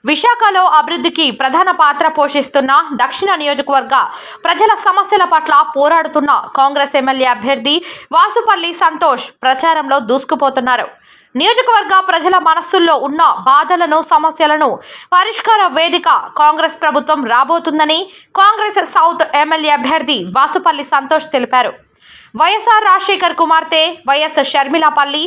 విశాఖలో అభివృద్ధికి ప్రధాన పాత్ర పోషిస్తున్న దక్షిణ నియోజకవర్గ ప్రజల సమస్యల పట్ల పోరాడుతున్న కాంగ్రెస్ ఎమ్మెల్యే అభ్యర్థి వాసుపల్లి సంతోష్ ప్రచారంలో దూసుకుపోతున్నారు. నియోజకవర్గ ప్రజల మనస్సుల్లో ఉన్న బాధలను, సమస్యలను పరిష్కార వేదిక కాంగ్రెస్ ప్రభుత్వం రాబోతుందని కాంగ్రెస్ సౌత్ ఎమ్మెల్యే అభ్యర్థి వాసుపల్లి సంతోష్ తెలిపారు. వైఎస్ఆర్ రాజశేఖర్ కుమార్తె వైఎస్ షర్మిలపల్లి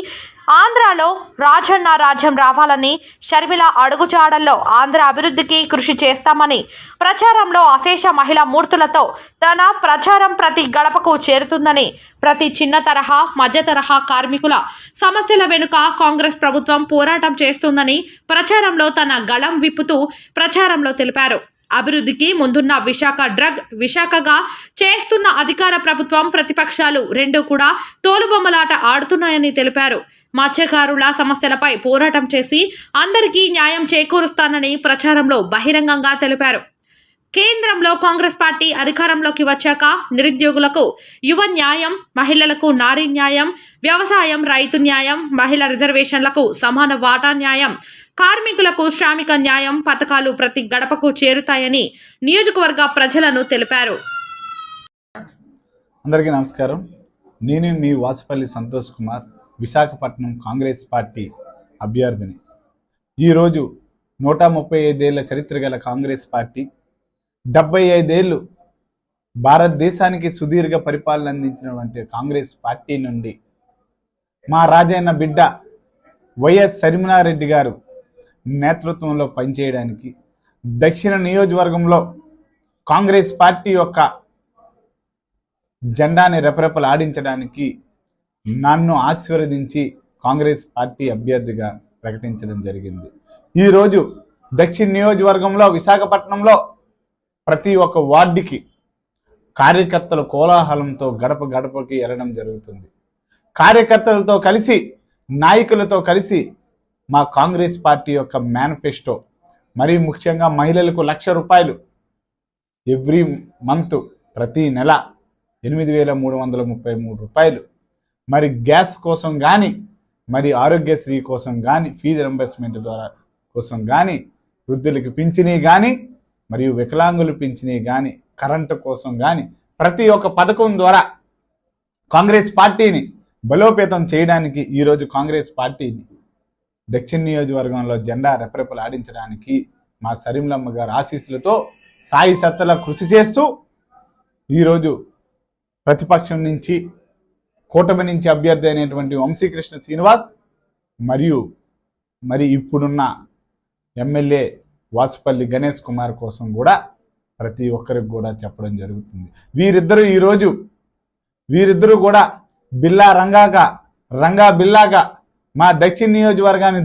ఆంధ్రాలో రాజన్న రాజ్యం రావాలని, షర్మిల అడుగుజాడల్లో ఆంధ్ర అభివృద్ధికి కృషి చేస్తామని ప్రచారంలో అశేష మహిళా మూర్తులతో తన ప్రచారం ప్రతి గడపకు చేరుతుందని, ప్రతి చిన్న తరహా, మధ్య తరహా కార్మికుల సమస్యల వెనుక కాంగ్రెస్ ప్రభుత్వం పోరాటం చేస్తుందని ప్రచారంలో తన గళం విప్పుతూ ప్రచారంలో తెలిపారు. అభివృద్ధికి ముందున్న విశాఖగా చేస్తున్న అధికార ప్రభుత్వం, ప్రతిపక్షాలు రెండు కూడా తోలుబొమ్మలాట ఆడుతున్నాయని తెలిపారు. మత్స్యకారుల సమస్యలపై పోరాటం చేసి అందరికీ న్యాయం చేకూరుస్తానని ప్రచారంలో బహిరంగంగా తెలిపారు. కేంద్రంలో కాంగ్రెస్ పార్టీ అధికారంలోకి వచ్చాక నిరుద్యోగులకు యువ న్యాయం, మహిళలకు నారీ న్యాయం, వ్యవసాయం, రైతు న్యాయం, మహిళా రిజర్వేషన్లకు సమాన వాటా న్యాయం, కార్మికులకు శ్రామిక న్యాయం పథకాలు ప్రతి గడపకు చేరుతాయని నియోజకవర్గ ప్రజలను తెలిపారు. అందరికీ నమస్కారం. నేను మీ వాసుపల్లి సంతోష్ కుమార్, విశాఖపట్నం కాంగ్రెస్ పార్టీ అభ్యర్థిని. ఈరోజు 135 ఏళ్ల చరిత్ర గల కాంగ్రెస్ పార్టీ, 75 ఏళ్ళు భారతదేశానికి సుదీర్ఘ పరిపాలన అందించినటువంటి కాంగ్రెస్ పార్టీ నుండి మా రాజన్న బిడ్డ వైఎస్ షర్మిలారెడ్డి గారు నేతృత్వంలో పనిచేయడానికి, దక్షిణ నియోజకవర్గంలో కాంగ్రెస్ పార్టీ యొక్క జెండాని రెపరెపలాడించడానికి నన్ను ఆశీర్వదించి కాంగ్రెస్ పార్టీ అభ్యర్థిగా ప్రకటించడం జరిగింది. ఈరోజు దక్షిణ నియోజకవర్గంలో విశాఖపట్నంలో ప్రతి ఒక్క వార్డుకి కార్యకర్తల కోలాహలంతో గడప గడపకి వెళ్ళడం జరుగుతుంది. కార్యకర్తలతో కలిసి, నాయకులతో కలిసి మా కాంగ్రెస్ పార్టీ యొక్క మేనిఫెస్టో, మరీ ముఖ్యంగా మహిళలకు ₹1,00,000 ఎవ్రీ మంత్, ప్రతి నెల 8,333, మరి గ్యాస్ కోసం కానీ, మరి ఆరోగ్యశ్రీ కోసం కానీ, ఫీజు రింబర్స్మెంట్ ద్వారా కోసం కానీ, వృద్ధులకు పింఛనీ కానీ, మరియు వికలాంగులు పింఛనీ కానీ, కరెంటు కోసం కానీ, ప్రతి ఒక్క పథకం ద్వారా కాంగ్రెస్ పార్టీని బలోపేతం చేయడానికి ఈరోజు కాంగ్రెస్ పార్టీని దక్షిణ నియోజకవర్గంలో జెండా రెపరెపలాడించడానికి మా షర్మిలమ్మ గారి ఆశీస్సులతో సాయి సత్తలా కృషి చేస్తూ ఈరోజు ప్రతిపక్షం నుంచి, కూటమి నుంచి అభ్యర్థి అయినటువంటి వంశీకృష్ణ శ్రీనివాస్ మరి ఇప్పుడున్న ఎమ్మెల్యే వాసుపల్లి గణేష్ కుమార్ కోసం కూడా ప్రతి ఒక్కరికి కూడా చెప్పడం జరుగుతుంది. వీరిద్దరూ కూడా బిల్లా రంగా బిల్లాగా మా దక్షిణ నియోజకవర్గాన్ని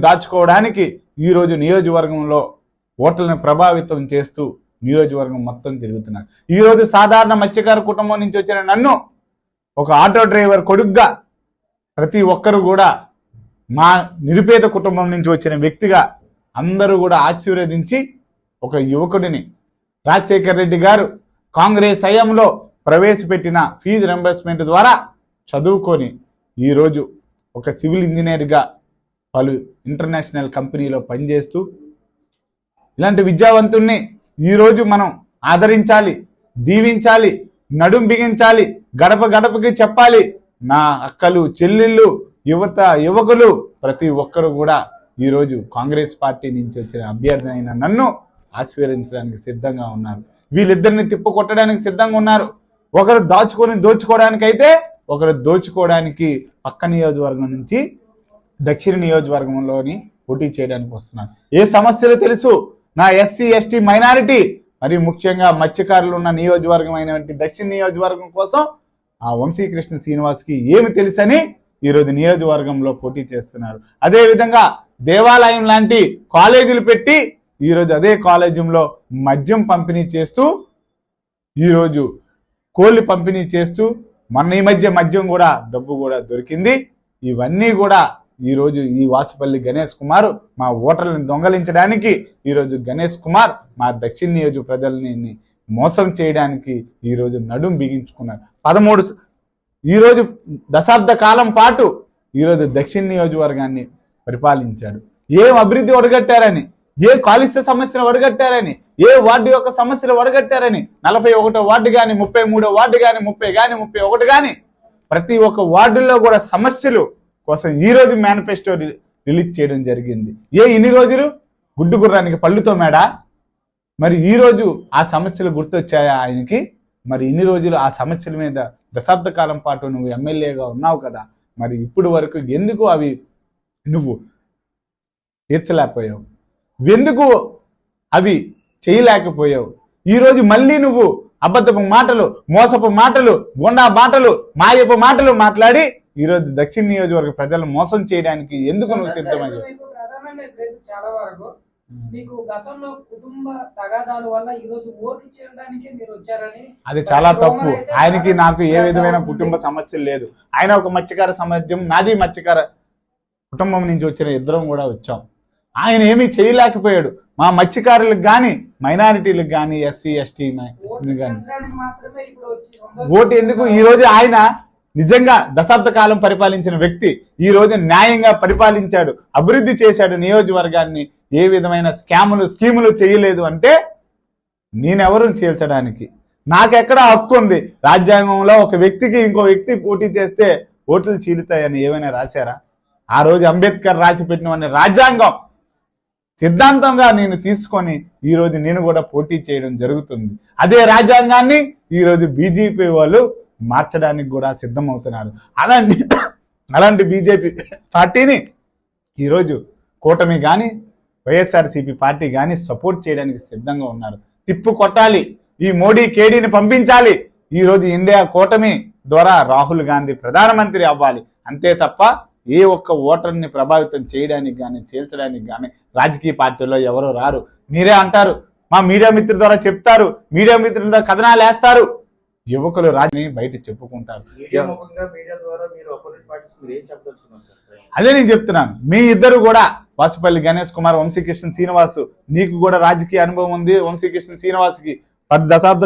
దాచుకోవడానికి ఈరోజు నియోజకవర్గంలో ఓట్లను ప్రభావితం చేస్తూ నియోజకవర్గం మొత్తం తిరుగుతున్నారు. ఈరోజు సాధారణ మత్స్యకార కుటుంబం నుంచి వచ్చిన నన్ను ఒక ఆటో డ్రైవర్ కొడుగ్గా, ప్రతి ఒక్కరు కూడా మా నిరుపేద కుటుంబం నుంచి వచ్చిన వ్యక్తిగా అందరూ కూడా ఆశీర్వదించి ఒక యువకుడిని రాజశేఖర్ రెడ్డి గారు కాంగ్రెస్ హయాంలో ప్రవేశపెట్టిన ఫీజు రింబర్స్మెంట్ ద్వారా చదువుకొని ఈరోజు ఒక సివిల్ ఇంజనీర్గా పలు ఇంటర్నేషనల్ కంపెనీలో పనిచేస్తూ, ఇలాంటి విద్యావంతుల్ని ఈరోజు మనం ఆదరించాలి, దీవించాలి, నడుం బిగించాలి, గడప గడపకి చెప్పాలి. నా అక్కలు, చెల్లెళ్ళు, యువకులు ప్రతి ఒక్కరు కూడా ఈరోజు కాంగ్రెస్ పార్టీ నుంచి వచ్చిన అభ్యర్థి అయిన నన్ను ఆశీర్వదించడానికి సిద్ధంగా ఉన్నారు. వీళ్ళిద్దరిని తిప్పుకొట్టడానికి సిద్ధంగా ఉన్నారు. ఒకరు దోచుకోవడానికైతే, ఒకరు దోచుకోవడానికి పక్క నియోజకవర్గం నుంచి దక్షిణ నియోజకవర్గంలోని పోటీ చేయడానికి వస్తున్నారు. ఏ సమస్యలు తెలుసు? నా ఎస్సీ, ఎస్టీ, మైనారిటీ, మరియు ముఖ్యంగా మత్స్యకారులు ఉన్న నియోజకవర్గం అయినటువంటి దక్షిణ నియోజకవర్గం కోసం ఆ వంశీకృష్ణ శ్రీనివాస్కి ఏమి తెలుసని ఈరోజు నియోజకవర్గంలో పోటీ చేస్తున్నారు. అదేవిధంగా దేవాలయం లాంటి కాలేజీలు పెట్టి ఈరోజు అదే కాలేజీలో మద్యం పంపిణీ చేస్తూ, ఈరోజు కోళ్ళు పంపిణీ చేస్తూ, ఈ మధ్య మద్యం కూడా, డబ్బు కూడా దొరికింది. ఇవన్నీ కూడా ఈరోజు ఈ వాసుపల్లి గణేష్ కుమార్ మా ఓటర్లను దొంగలించడానికి, ఈరోజు గణేష్ కుమార్ మా దక్షిణ నియోజక ప్రజల్ని మోసం చేయడానికి ఈరోజు నడుం బిగించుకున్నారు. ఈరోజు దశాబ్ద కాలం పాటు ఈరోజు దక్షిణ నియోజకవర్గాన్ని పరిపాలించాడు. ఏం అభివృద్ధి ఒడగట్టారని, ఏ కాలుష్య సమస్యను ఒడగట్టారని, ఏ వార్డు యొక్క సమస్యలు ఒడగట్టారని 41వ వార్డు కానీ 33వ వార్డు కానీ 30 కానీ 31 కానీ ప్రతి ఒక్క వార్డుల్లో కూడా సమస్యలు కోసం ఈ రోజు మేనిఫెస్టో రిలీజ్ చేయడం జరిగింది. ఇన్ని రోజులు గుడ్డు గుర్రానికి పళ్ళుతో మేడా? మరి ఈ రోజు ఆ సమస్యలు గుర్తొచ్చాయా ఆయనకి? మరి ఇన్ని రోజులు ఆ సమస్యల మీద దశాబ్ద కాలం పాటు నువ్వు ఎమ్మెల్యేగా ఉన్నావు కదా, మరి ఇప్పుడు వరకు ఎందుకు అవి నువ్వు తీర్చలేకపోయావు? ఎందుకు అవి చేయలేకపోయావు? ఈరోజు మళ్ళీ నువ్వు అబద్ధపు మాటలు, మోసపు మాటలు, గుండా మాటలు, మాయపు మాటలు మాట్లాడి ఈరోజు దక్షిణ నియోజకవర్గ ప్రజలను మోసం చేయడానికి ఎందుకు నువ్వు సిద్ధమయ్యావు? చాలా వరకు మీకు గతంలో కుటుంబ తగాదాల వల్ల ఈ రోజు ఓట్లు చేయడానికే మీరు వచ్చారని అది చాలా తప్పు. ఆయనకి నాకు ఏ విధమైన కుటుంబ సమస్యలు లేదు. ఆయన ఒక మత్స్యకార సమాజం, నాది మత్స్యకార కుటుంబం నుంచి వచ్చిన ఇద్దరం కూడా వచ్చాం. ఆయన ఏమీ చేయలేకపోయాడు. మా మత్స్యకారులకు కానీ, మైనారిటీలకు కానీ, ఎస్సీ ఎస్టీ కానీ ఓటు ఎందుకు? ఈ రోజు ఆయన నిజంగా దశాబ్ద కాలం పరిపాలించిన వ్యక్తి ఈ రోజు న్యాయంగా పరిపాలించాడు, అభివృద్ధి చేశాడు నియోజకవర్గాన్ని. ఏ విధమైన స్కీములు చేయలేదు అంటే నేనెవరు చేల్చడానికి? నాకెక్కడ హక్కు ఉంది? రాజ్యాంగంలో ఒక వ్యక్తికి ఇంకో వ్యక్తి పోటీ చేస్తే ఓట్లు చీలుతాయని ఏమైనా రాశారా? ఆ రోజు అంబేద్కర్ రాసి పెట్టిన రాజ్యాంగం సిద్ధాంతంగా నేను తీసుకొని ఈ రోజు నేను కూడా పోటీ చేయడం జరుగుతుంది. అదే రాజ్యాంగాన్ని ఈ రోజు బీజేపీ వాళ్ళు మార్చడానికి కూడా సిద్ధమవుతున్నారు. అలాంటి బీజేపీ పార్టీని ఈరోజు కూటమి కానీ, వైఎస్ఆర్సీపీ పార్టీ కానీ సపోర్ట్ చేయడానికి సిద్ధంగా ఉన్నారు. తిప్పు కొట్టాలి, ఈ మోడీ కేడీని పంపించాలి. ఈరోజు ఇండియా కూటమి ద్వారా రాహుల్ గాంధీ ప్రధానమంత్రి అవ్వాలి. అంతే తప్ప ఏ ఒక్క ఓటర్ని ప్రభావితం చేయడానికి కానీ, చేల్చడానికి కానీ రాజకీయ పార్టీలో ఎవరో రారు. మీరే అంటారు, మా మీడియా మిత్రుల ద్వారా చెప్తారు, మీడియా మిత్రుల ద్వారా కథనాలు వేస్తారు, యువకులు రాజని బయట చెప్పుకుంటారు. అదే నేను చెప్తున్నాను. మీ ఇద్దరు కూడా వాసుపల్లి గణేష్ కుమార్, వంశీకృష్ణ శ్రీనివాస్, నీకు కూడా రాజకీయ అనుభవం ఉంది. వంశీకృష్ణ శ్రీనివాస్కి 10 దశాబ్ద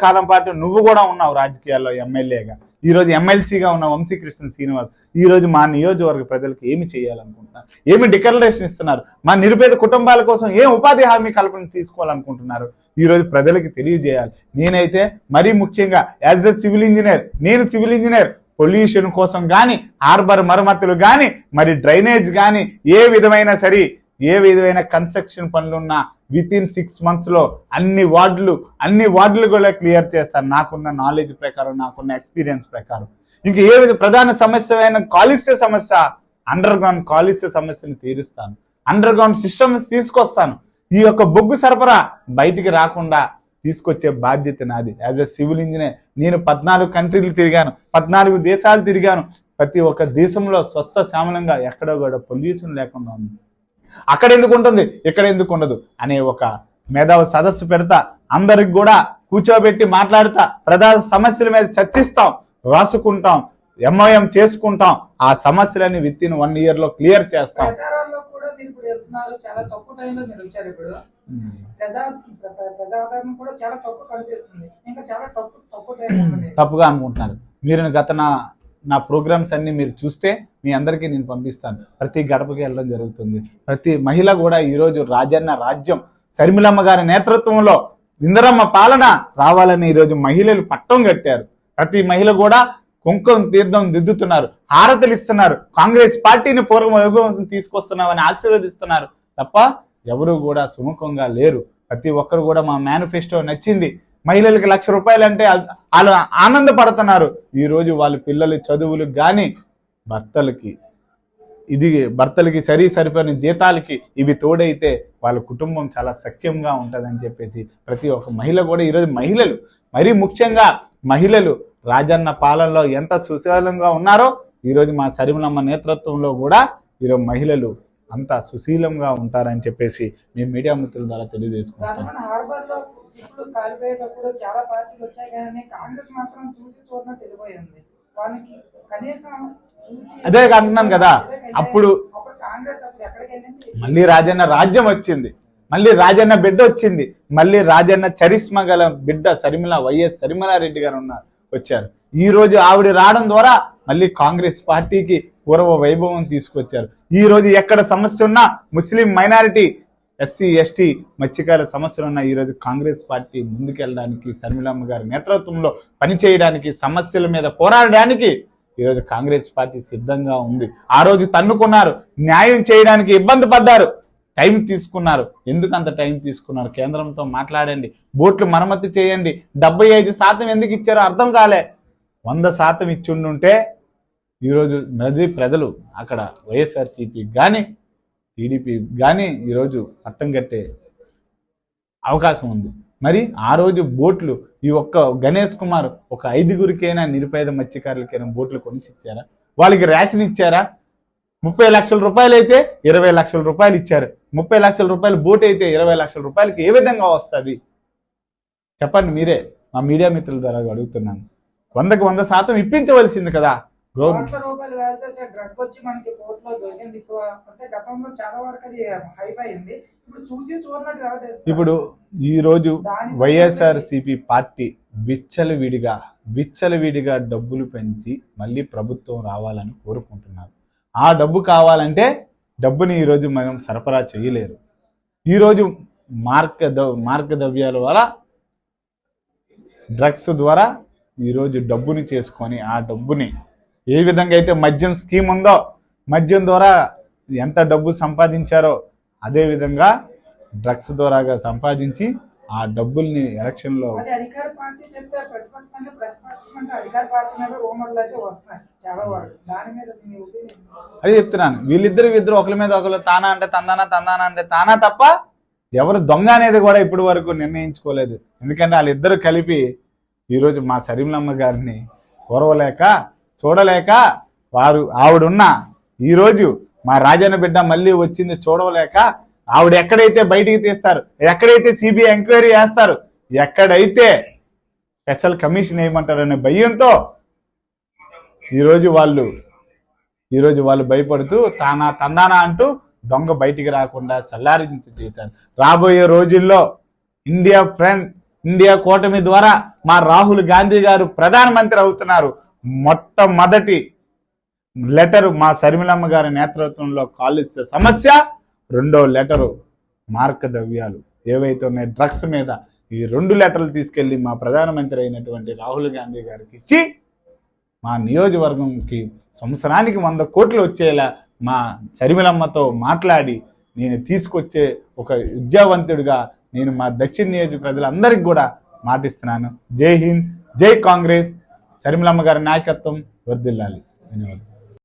కాలం పాటు నువ్వు కూడా ఉన్నావు రాజకీయాల్లో ఎమ్మెల్యేగా. ఈ రోజు ఎమ్మెల్సీగా ఉన్న వంశీకృష్ణ శ్రీనివాస్ ఈ రోజు మా నియోజకవర్గ ప్రజలకు ఏమి చేయాలనుకుంటున్నారు? ఏమి డిక్లరేషన్ ఇస్తున్నారు? మా నిరుపేద కుటుంబాల కోసం ఏం ఉపాధి హామీ కల్పన తీసుకోవాలనుకుంటున్నారు? ఈ రోజు ప్రజలకి తెలియజేయాలి. నేనైతే మరీ ముఖ్యంగా యాజ్ ఎ సివిల్ ఇంజనీర్, నేను సివిల్ ఇంజనీర్ పొల్యూషన్ కోసం కానీ, హార్బర్ మరమ్మతులు కానీ, మరి డ్రైనేజ్ కానీ, ఏ విధమైన కన్స్ట్రక్షన్ పనులున్నా విత్-ఇన్ 6 months లో అన్ని వార్డులు కూడా క్లియర్ చేస్తాను. నాకున్న నాలెడ్జ్ ప్రకారం, నాకున్న ఎక్స్పీరియన్స్ ప్రకారం. ఇంక ఏ విధ ప్రధాన సమస్య అయిన కాలుష్య సమస్య, అండర్ గ్రౌండ్ కాలుష్య సమస్యను తీరుస్తాను. అండర్ గ్రౌండ్ సిస్టమ్స్ తీసుకొస్తాను. ఈ యొక్క బొగ్గు సరఫరా బయటికి రాకుండా తీసుకొచ్చే బాధ్యత నాది. యాజ్ ఎ సివిల్ ఇంజనీర్ నేను 14 కంట్రీలు తిరిగాను, 14 దేశాలు తిరిగాను. ప్రతి ఒక్క దేశంలో స్వచ్ఛ శ్యామలంగా ఎక్కడో కూడా పొల్యూషన్ లేకుండా ఉంది. అక్కడ ఎందుకు ఉంటుంది, ఇక్కడ ఎందుకు ఉండదు అనే ఒక మేధావి సదస్సు పెడతా, అందరికి కూడా కూర్చోబెట్టి మాట్లాడతా, ప్రధాన సమస్యల మీద చర్చిస్తాం, రాసుకుంటాం, ఎంఓఎం చేసుకుంటాం. ఆ సమస్యలని విత్-ఇన్ 1 year లో క్లియర్ చేస్తాం. తప్పుగా అనుకుంటున్నారు మీరు. గత నా ప్రోగ్రామ్స్ అన్ని మీరు చూస్తే మీ అందరికీ నేను పంపిస్తాను. ప్రతి గడపకి వెళ్ళడం జరుగుతుంది. ప్రతి మహిళ కూడా ఈరోజు రాజన్న రాజ్యం, శర్మిలమ్మ గారి నేతృత్వంలో ఇందిరమ్మ పాలన రావాలని ఈరోజు మహిళలు పట్టం కట్టారు. ప్రతి మహిళ కూడా కుంకుమ తీర్థం దిద్దుతున్నారు, హారతలు ఇస్తున్నారు, కాంగ్రెస్ పార్టీని పూర్వ వైభవం తీసుకొస్తున్నామని ఆశీర్వదిస్తున్నారు తప్ప ఎవరు కూడా సుముఖంగా లేరు. ప్రతి ఒక్కరు కూడా మా మేనిఫెస్టో నచ్చింది. మహిళలకు ₹1,00,000 అంటే వాళ్ళు ఆనందపడుతున్నారు. ఈరోజు వాళ్ళ పిల్లల చదువులకు కానీ, భర్తలకి సరిపోయిన జీతాలకి ఇవి తోడైతే వాళ్ళ కుటుంబం చాలా సఖ్యంగా ఉంటుందని చెప్పేసి ప్రతి ఒక్క మహిళ కూడా ఈరోజు మరీ ముఖ్యంగా మహిళలు రాజన్న పాలనలో ఎంత సుశీలంగా ఉన్నారో ఈరోజు మా శర్మిలమ్మ నేతృత్వంలో కూడా ఈరోజు మహిళలు అంత సుశీలంగా ఉంటారని చెప్పేసి మేము మీడియా మిత్రుల ద్వారా తెలియజేసుకుంటాం. అదే అంటున్నాను కదా, అప్పుడు మళ్ళీ రాజన్న రాజ్యం వచ్చింది, మళ్ళీ రాజన్న బిడ్డ వచ్చింది, మళ్ళీ రాజన్న చరిస్మా గల బిడ్డ వైఎస్ షర్మిలారెడ్డి గారు వచ్చారు. ఈ రోజు ఆవిడ రావడం ద్వారా మళ్ళీ కాంగ్రెస్ పార్టీకి పూర్వ వైభవం తీసుకొచ్చారు. ఈ రోజు ఎక్కడ సమస్య ఉన్నా ముస్లిం మైనారిటీ, ఎస్సీ ఎస్టీ మత్స్యకారుల సమస్యలు ఉన్న ఈరోజు కాంగ్రెస్ పార్టీ ముందుకెళ్ళడానికి, షర్మిలమ్మ గారి నేతృత్వంలో పనిచేయడానికి, సమస్యల మీద పోరాడడానికి ఈరోజు కాంగ్రెస్ పార్టీ సిద్ధంగా ఉంది. ఆ రోజు తన్నుకున్నారు, న్యాయం చేయడానికి ఇబ్బంది పడ్డారు, టైం తీసుకున్నారు. ఎందుకు అంత టైం తీసుకున్నారు? కేంద్రంతో మాట్లాడండి, బోట్లు మరమ్మతు చేయండి. 75% ఎందుకు ఇచ్చారో అర్థం కాలే. 100% ఇచ్చిండుంటే ఈరోజు నది ప్రజలు అక్కడ వైఎస్ఆర్సీపీ కానీ టీడీపీ కానీ ఈరోజు పట్టం కట్టే అవకాశం ఉంది. మరి ఆ రోజు బోట్లు ఈ ఒక్క గణేష్ కుమార్ ఒక 5గురికైనా, నిరుపేద మత్స్యకారులకైనా బోట్లు కొనిసి ఇచ్చారా? వాళ్ళకి రేషన్ ఇచ్చారా? 30 లక్షల రూపాయలు అయితే 20 లక్షల రూపాయలు ఇచ్చారు. 30 లక్షల రూపాయలు బోట్ అయితే 20 లక్షల రూపాయలకి ఏ విధంగా వస్తుంది చెప్పండి? మీరే మా మీడియా మిత్రుల ద్వారా అడుగుతున్నాను. 100కి 100% ఇప్పించవలసింది కదా కోట్ల రూపాయలు వేల చేసే డ్రగ్ వచ్చి మనకి కోర్టులో దొరికింది. ఇప్పుడు అంటే గతంలో చాలా వరకు అది హైప్ అయింది. ఇప్పుడు చూసి చూడనట్టు వ్యవహరిస్తారు. ఇప్పుడు ఈ రోజు వైఎస్ఆర్సీపీ పార్టీ విచ్చలవిడిగా డబ్బులు పెంచి మళ్ళీ ప్రభుత్వం రావాలని కోరుకుంటున్నారు. ఆ డబ్బు కావాలంటే డబ్బుని ఈరోజు మనం సరఫరా చేయలేరు. ఈరోజు మార్గద్రవ్యాల వల్ల, డ్రగ్స్ ద్వారా ఈరోజు డబ్బుని చేసుకొని ఆ డబ్బుని ఏ విధంగా అయితే మద్యం స్కీమ్ ఉందో, మద్యం ద్వారా ఎంత డబ్బు సంపాదించారో అదేవిధంగా డ్రగ్స్ ద్వారా సంపాదించి ఆ డబ్బుల్ని ఎలక్షన్లో అధికార పార్టీ చెప్తే ప్రతిపక్షం అధికార పార్టీ మీద రూమర్లు అయితే వస్తాయి చాలా వరకు. దాని మీద అది చెప్తున్నాను. వీళ్ళిద్దరు ఒకరి మీద ఒకరు తానా అంటే తందానా అంటే తానా తప్ప ఎవరు దొంగ అనేది కూడా ఇప్పటి వరకు నిర్ణయించుకోలేదు. ఎందుకంటే వాళ్ళిద్దరూ కలిపి ఈరోజు మా షర్మిలమ్మ గారిని కోరవలేక, చూడలేక, ఆవిడున్న ఈరోజు మా రాజన్న బిడ్డ మళ్ళీ వచ్చింది చూడలేక, ఆవిడ ఎక్కడైతే బయటికి తీస్తారు, ఎక్కడైతే సిబిఐ ఎంక్వైరీ చేస్తారు, ఎక్కడైతే స్పెషల్ కమిషన్ వేయమంటారనే భయంతో ఈరోజు వాళ్ళు భయపడుతూ తందానా అంటూ దొంగ బయటికి రాకుండా చల్లారించి చేశారు. రాబోయే రోజుల్లో ఇండియా కూటమి ద్వారా మా రాహుల్ గాంధీ గారు ప్రధానమంత్రి అవుతున్నారు. మొట్టమొదటి లెటరు మా షర్మిలమ్మ గారి నేతృత్వంలో కాలుష్య సమస్య, రెండో లెటరు మార్గద్రవ్యాలు ఏవైతే ఉన్నాయి డ్రగ్స్ మీద. ఈ 2 లెటర్లు తీసుకెళ్లి మా ప్రధానమంత్రి అయినటువంటి రాహుల్ గాంధీ గారికి ఇచ్చి మా నియోజకవర్గంకి సంవత్సరానికి 100 కోట్లు వచ్చేలా మా షర్మిలమ్మతో మాట్లాడి నేను తీసుకొచ్చే ఒక విద్యావంతుడిగా నేను మా దక్షిణ నియోజక ప్రజలందరికీ కూడా మాటిస్తున్నాను. జై హింద్, జై కాంగ్రెస్. షర్మిలమ్మ గారి నాయకత్వం వర్ధిల్లాలి. ధన్యవాదాలు.